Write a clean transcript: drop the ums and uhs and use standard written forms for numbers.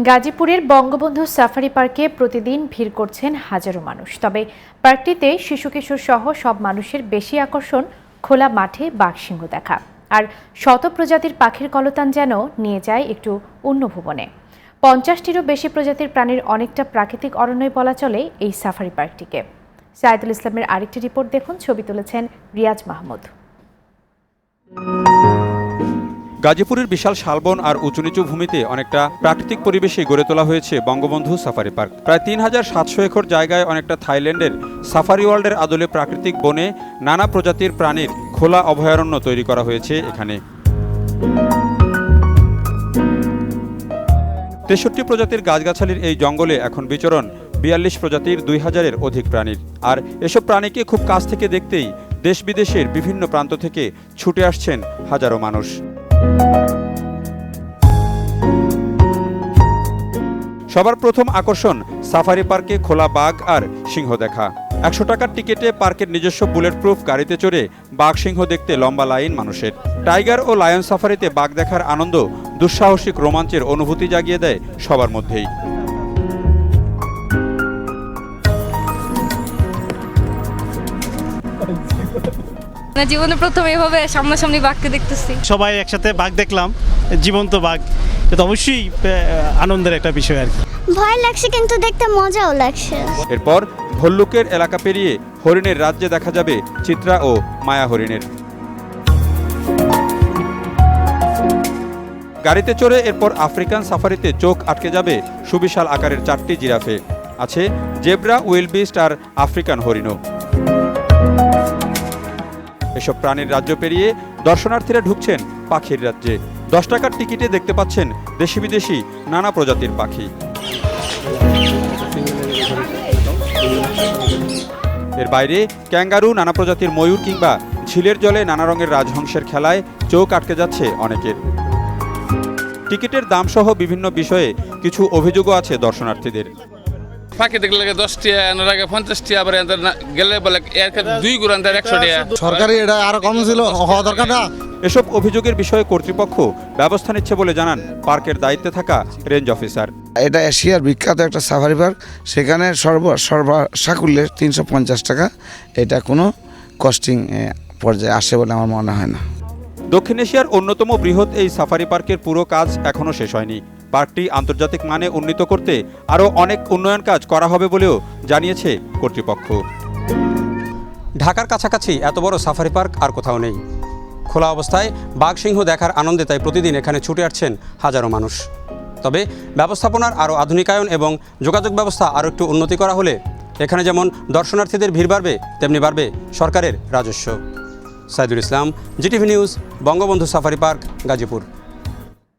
গাজীপুরের বঙ্গবন্ধু সাফারি পার্কে প্রতিদিন ভিড় করছেন হাজারো মানুষ। তবে পার্কটিতে শিশু কিশোর সহ সব মানুষের বেশি আকর্ষণ খোলা মাঠে বাঘসিংহ দেখা আর শত প্রজাতির পাখির কলতান যেন নিয়ে যায় একটু অন্য ভুবনে। 50টিরও বেশি প্রজাতির প্রাণীর অনেকটা প্রাকৃতিক অরণ্যই বলা চলে এই সাফারি পার্কটিকে। সাইদুল ইসলামের আরেকটি রিপোর্ট দেখুন, ছবি তুলেছেন রিয়াজ মাহমুদ। গাজীপুরের বিশাল শালবন আর উঁচু নিচু ভূমিতে অনেকটা প্রাকৃতিক পরিবেশে গড়ে তোলা হয়েছে বঙ্গবন্ধু সাফারি পার্ক। প্রায় 3700 একর জায়গায় অনেকটা থাইল্যান্ডের সাফারি ওয়ার্ল্ডের আদলে প্রাকৃতিক বনে নানা প্রজাতির প্রাণীর খোলা অভয়ারণ্য তৈরি করা হয়েছে এখানে। 63 প্রজাতির গাছগাছালির এই জঙ্গলে এখন বিচরণ 42 প্রজাতির 2000-এর অধিক প্রাণীর। আর এসব প্রাণীকে খুব কাছ থেকে দেখতেই দেশ বিদেশের বিভিন্ন প্রান্ত থেকে ছুটে আসছেন হাজারো মানুষ। সবার প্রথম আকর্ষণ সাফারি পার্কে খোলা বাঘ আর সিংহ দেখা। 100 টাকার টিকিটে পার্কের নিজস্ব বুলেট প্রুফ গাড়িতে চড়ে বাঘ সিংহ দেখতে লম্বা লাইন মানুষের। টাইগার ও লায়ন সাফারিতে বাঘ দেখার আনন্দ দুঃসাহসিক রোমাঞ্চের অনুভূতি জাগিয়ে দেয় সবার মধ্যেই। জীবনে প্রথম এভাবে সামনাসামনি বাঘকে দেখতেছি। সবাই একসাথে বাঘ দেখলাম, জীবন্ত বাঘ, এটা অবশ্যই আনন্দের একটা বিষয় আর কি। ভয় লাগছে কিন্তু দেখতে মজাও লাগছে। এরপর ভল্লুকের এলাকা পেরিয়ে হরিণের রাজ্যে দেখা যাবে চিত্রা ও মায়া হরিণের। গাড়িতে চড়ে এরপর আফ্রিকান সাফারিতে চোখ আটকে যাবে সুবিশাল আকারের 4টি জিরাফে। আছে জেব্রা, উইলবিস্ট আর আফ্রিকান হরিণও। এসব প্রাণীর রাজ্য পেরিয়ে দর্শনার্থীরা ঢুকছেন পাখির রাজ্যে। 10 টাকার টিকিটে দেখতে পাচ্ছেন দেশি বিদেশি নানা প্রজাতির পাখি। এর বাইরে ক্যাঙ্গারু, নানা প্রজাতির ময়ূর কিংবা ঝিলের জলে নানা রঙের রাজহংসের খেলায় চোখ আটকে যাচ্ছে অনেকের। টিকিটের দাম সহ বিভিন্ন বিষয়ে কিছু অভিযোগও আছে দর্শনার্থীদের। পাখি দেখলে 10 টাকা, এর আগে 50 টাকা, আবার গেলে বলে 2 গুণ 100 টাকা। সরকারি এটা আরো কম ছিল, হওয়া দরকার না। এসব অভিযোগের বিষয়ে কর্তৃপক্ষ ব্যবস্থা নিচ্ছে বলে জানান পার্কের দায়িত্বে থাকা রেঞ্জ অফিসার। এটা এশিয়ার বিখ্যাত একটা সাফারি পার্ক, সেখানে সর্বসাকুল্যে 350 টাকা। এটা কোনো কস্টিং পর্যায়ে আসে বলে আমার মনে হয় না। দক্ষিণ এশিয়ার অন্যতম বৃহৎ এই সাফারি পার্কের পুরো কাজ এখনও শেষ হয়নি। পার্কটি আন্তর্জাতিক মানে উন্নীত করতে আরও অনেক উন্নয়ন কাজ করা হবে বলেও জানিয়েছে কর্তৃপক্ষ। ঢাকার কাছাকাছি এত বড় সাফারি পার্ক আর কোথাও নেই। খোলা অবস্থায় বাঘ সিংহ দেখার আনন্দে তাই প্রতিদিন এখানে ছুটে আসছেন হাজারো মানুষ। তবে ব্যবস্থাপনার আরও আধুনিকায়ন এবং যোগাযোগ ব্যবস্থা আরও একটু উন্নতি করা হলে এখানে যেমন দর্শনার্থীদের ভিড় বাড়বে, তেমনি বাড়বে সরকারের রাজস্ব। Saidul Islam, GTV news, Bangabandhu safari park, Gazipur.